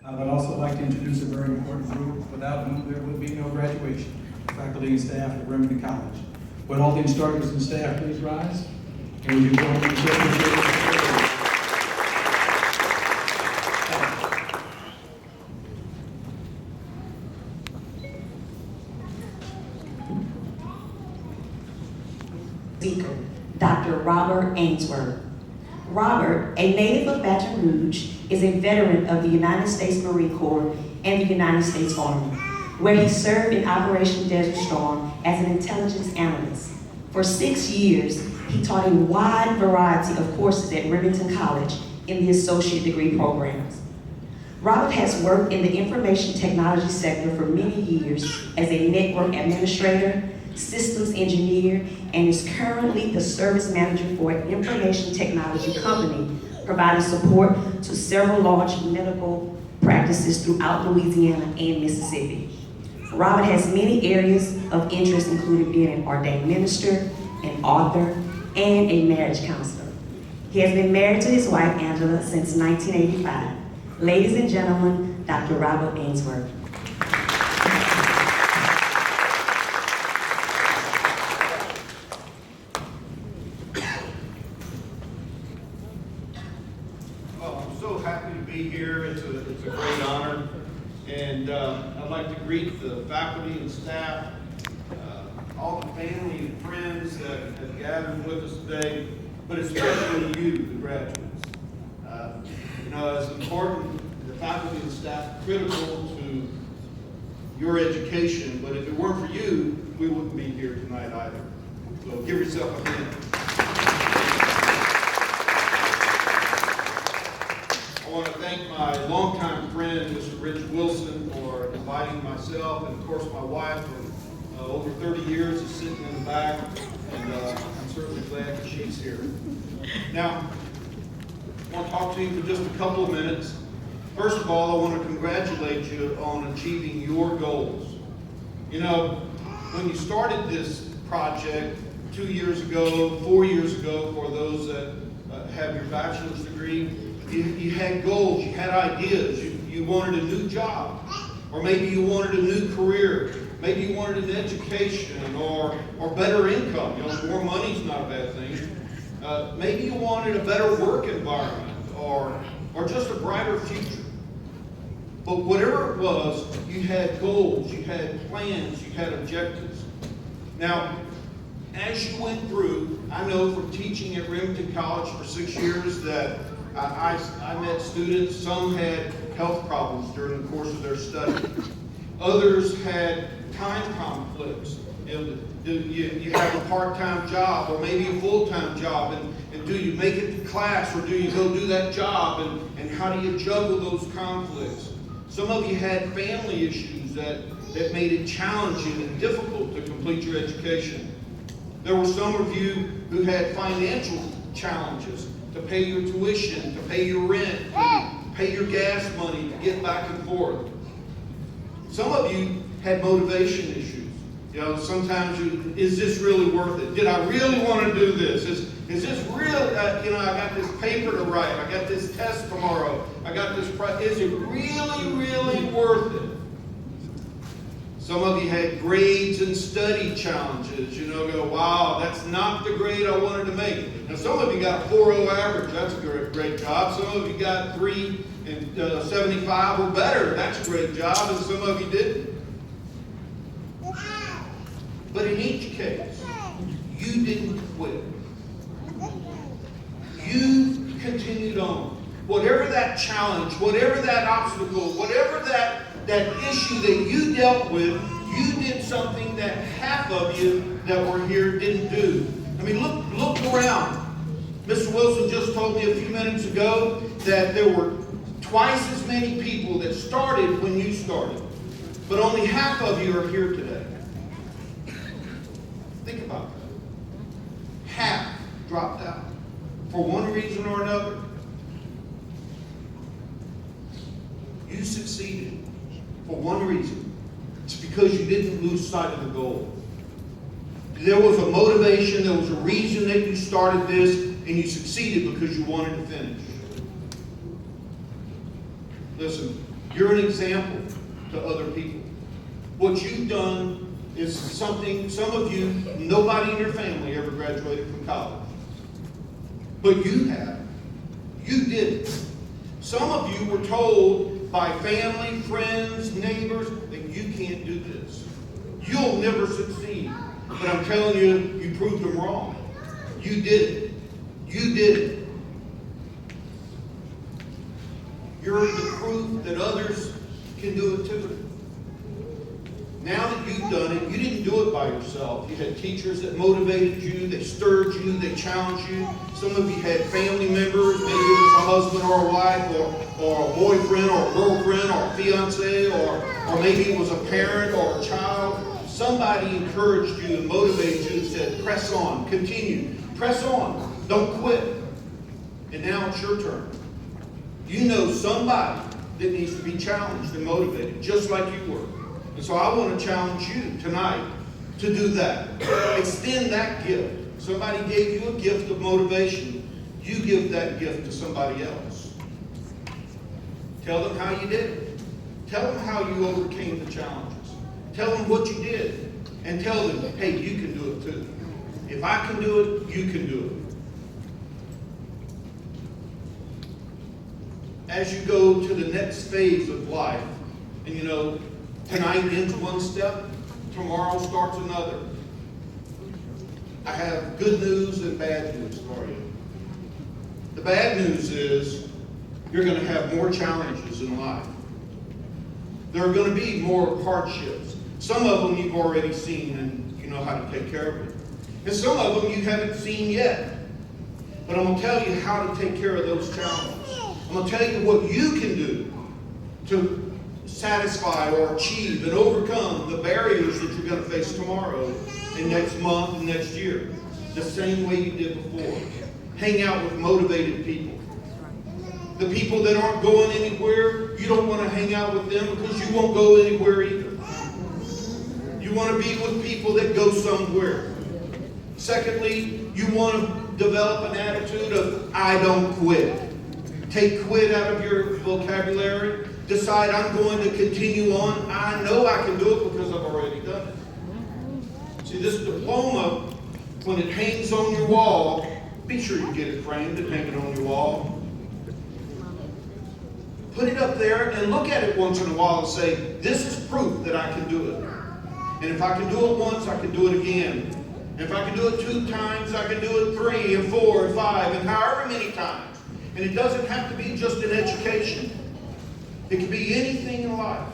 I would also like to introduce a very important group without whom there would be no graduation, faculty and staff at Remington College. Would all the instructors and staff please rise? And would you join me in the Speaker, Dr. Robert Ainsworth. Robert, a native of Baton Rouge, is a veteran of the United States Marine Corps and the United States Army, where he served in Operation Desert Storm as an intelligence analyst. For 6 years, he taught a wide variety of courses at Remington College in the associate degree programs. Robert has worked in the information technology sector for many years as a network administrator, systems engineer, and is currently the service manager for an information technology company, providing support to several large medical practices throughout Louisiana and Mississippi. Robert has many areas of interest, including being an ordained minister, an author, and a marriage counselor. He has been married to his wife, Angela, since 1985. Ladies and gentlemen, Dr. Robert Ainsworth. Happy to be here. It's a great honor. And I'd like to greet the faculty and staff, all the family and friends that have gathered with us today, but especially you, the graduates. As important, the faculty and staff are critical to your education, but if it weren't for you, we wouldn't be here tonight either. So give yourself a hand. I want to thank my longtime friend, Mr. Rich Wilson, for inviting myself and, of course, my wife for over 30 years is sitting in the back, and I'm certainly glad that she's here. Now, I want to talk to you for just a couple of minutes. First of all, I want to congratulate you on achieving your goals. You know, when you started this project 2 years ago, 4 years ago, for those that have your bachelor's degree, you had goals, you had ideas, you wanted a new job, or maybe you wanted a new career, maybe you wanted an education or better income. You know, more money's not a bad thing. Maybe you wanted a better work environment or just a brighter future. But whatever it was, you had goals, you had plans, you had objectives. Now, as you went through, I know from teaching at Remington College for 6 years that I met students, some had health problems during the course of their study. Others had time conflicts. You have a part-time job or maybe a full-time job, and do you make it to class or do you go do that job, and how do you juggle those conflicts? Some of you had family issues that made it challenging and difficult to complete your education. There were some of you who had financial challenges to pay your tuition, to pay your rent, to pay your gas money, to get back and forth. Some of you had motivation issues. You know, sometimes is this really worth it? Did I really want to do this? Is this real? I got this paper to write. I got this test tomorrow. I got this. Is it really, really worth it? Some of you had grades and study challenges. Go, wow, that's not the grade I wanted to make. Now, some of you got a 4.0 average. That's a great job. Some of you got 3 and 75 or better. That's a great job. And some of you didn't. But in each case, you didn't quit. You continued on. Whatever that challenge, whatever that obstacle, whatever that issue that you dealt with, you did something that half of you that were here didn't do. I mean, look around. Mr. Wilson just told me a few minutes ago that there were twice as many people that started when you started, but only half of you are here today. Think about that. Half dropped out for one reason or another. You succeeded for one reason. It's because you didn't lose sight of the goal. There was a motivation, there was a reason that you started this, and you succeeded because you wanted to finish. Listen, You're an example to other people. What you've done is something, some of you, nobody in your family ever graduated from college. But you have. You did it. Some of you were told by family, friends, neighbors that you can't do this. You'll never succeed. But I'm telling you, you proved them wrong. You did it. You did it. You're the proof that others can do it too. Now that you've done it, you didn't do it by yourself. You had teachers that motivated you, they stirred you, they challenged you. Some of you had family members, maybe it was a husband or a wife, or a boyfriend or a girlfriend or a fiance, or maybe it was a parent or a child. Somebody encouraged you and motivated you and said, press on, continue, press on, don't quit. And now it's your turn. You know somebody that needs to be challenged and motivated, just like you were. And so I want to challenge you tonight to do that. Extend that gift. Somebody gave you a gift of motivation. You give that gift to somebody else. Tell them how you did it. Tell them how you overcame the challenges. Tell them what you did. And tell them, hey, you can do it too. If I can do it, you can do it. As you go to the next phase of life, and you know, tonight ends one step, tomorrow starts another. I have good news and bad news for you. The bad news is you're going to have more challenges in life. There are going to be more hardships. Some of them you've already seen and you know how to take care of it. And some of them you haven't seen yet. But I'm going to tell you how to take care of those challenges. I'm going to tell you what you can do to satisfy or achieve and overcome the barriers that you're going to face tomorrow and next month and next year. The same way you did before. Hang out with motivated people. The people that aren't going anywhere, you don't want to hang out with them because you won't go anywhere either. You want to be with people that go somewhere. Secondly, you want to develop an attitude of, I don't quit. Take quit out of your vocabulary. Decide I'm going to continue on. I know I can do it because I've already done it. See, this diploma, when it hangs on your wall, be sure you get it framed and hang it on your wall. Put it up there and look at it once in a while and say, this is proof that I can do it. And if I can do it once, I can do it again. And if I can do it 2 times, I can do it 3 and 4 and 5 and however many times. And it doesn't have to be just in education. It can be anything in life.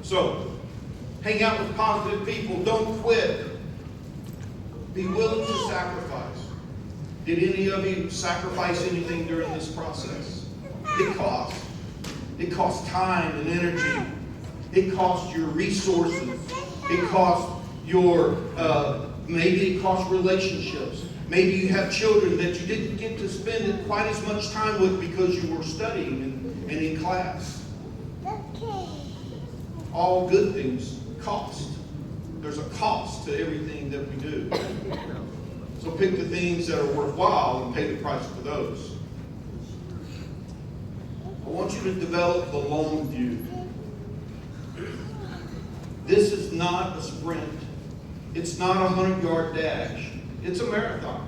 So, hang out with positive people. Don't quit. Be willing to sacrifice. Did any of you sacrifice anything during this process? It costs. It costs time and energy. It costs your resources. It costs your, maybe it costs relationships. Maybe you have children that you didn't get to spend quite as much time with because you were studying and in class. All good things cost. There's a cost to everything that we do. So pick the things that are worthwhile and pay the price for those. I want you to develop the long view. This is not a sprint. It's not a 100-yard dash. It's a marathon.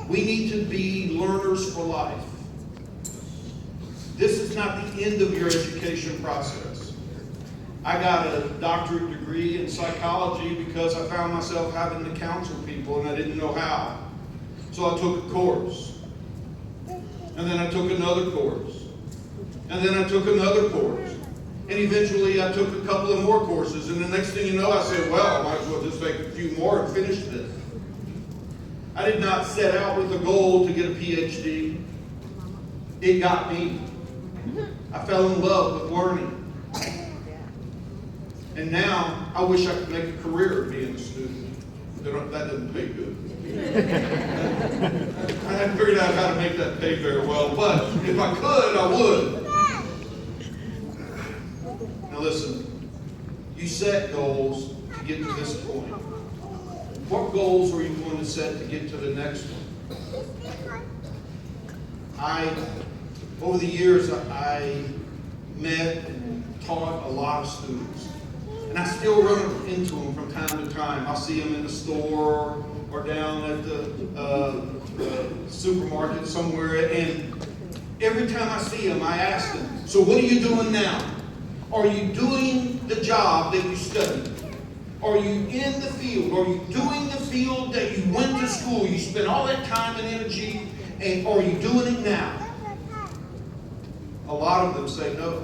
We need to be learners for life. This is not the end of your education process. I got a doctorate degree in psychology because I found myself having to counsel people and I didn't know how. So I took a course. And then I took another course. And then I took another course. And eventually I took a couple of more courses. And the next thing you know, I said, well, I might as well just take a few more and finish this. I did not set out with a goal to get a PhD. It got me. I fell in love with learning. And now I wish I could make a career of being a student. That doesn't pay good. I haven't figured out how to make that pay very well, but if I could, I would. Now listen, you set goals to get to this point. What goals are you going to set to get to the next one? I Over the years, I met and taught a lot of students. And I still run into them from time to time. I'll see them in the store or down at the supermarket somewhere. And every time I see them, I ask them, so what are you doing now? Are you doing the job that you studied? Are you in the field? Are you doing the field that you went to school? You spent all that time and energy, and are you doing it now? A lot of them say no.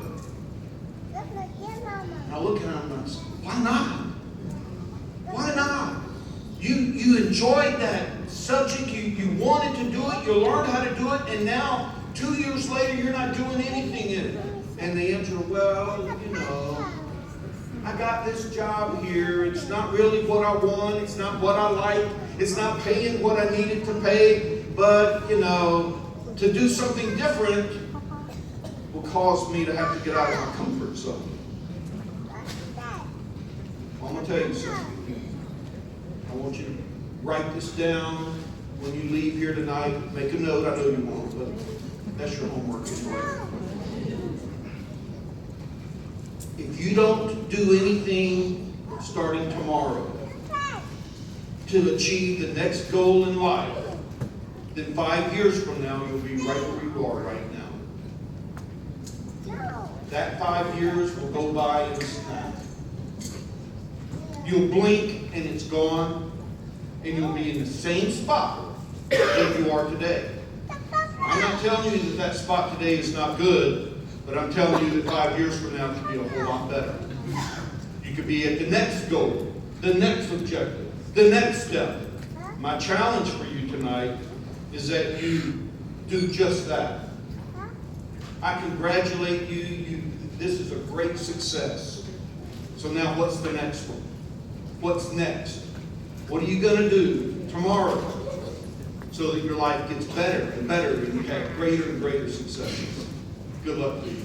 And I look at them and I say, why not? Why not? You enjoyed that subject, you wanted to do it, you learned how to do it, and now 2 years later you're not doing anything in it. And they answer, well, you know, I got this job here. It's not really what I want. It's not what I like. It's not paying what I needed to pay. But, you know, to do something different will cause me to have to get out of my comfort zone. I'm going to tell you something. I want you to write this down when you leave here tonight. Make a note. I know you won't, but that's your homework anyway. If you don't do anything starting tomorrow to achieve the next goal in life, then 5 years from now, you'll be right where you are right now. That 5 years will go by in a snap. You'll blink and it's gone, and you'll be in the same spot that you are today. I'm not telling you that that spot today is not good, but I'm telling you that 5 years from now it could be a whole lot better. You could be at the next goal, the next objective, the next step. My challenge for you tonight is that you do just that. I congratulate you. This is a great success. So now what's the next one? What's next? What are you going to do tomorrow so that your life gets better and better and you have greater and greater successes? Good luck to you.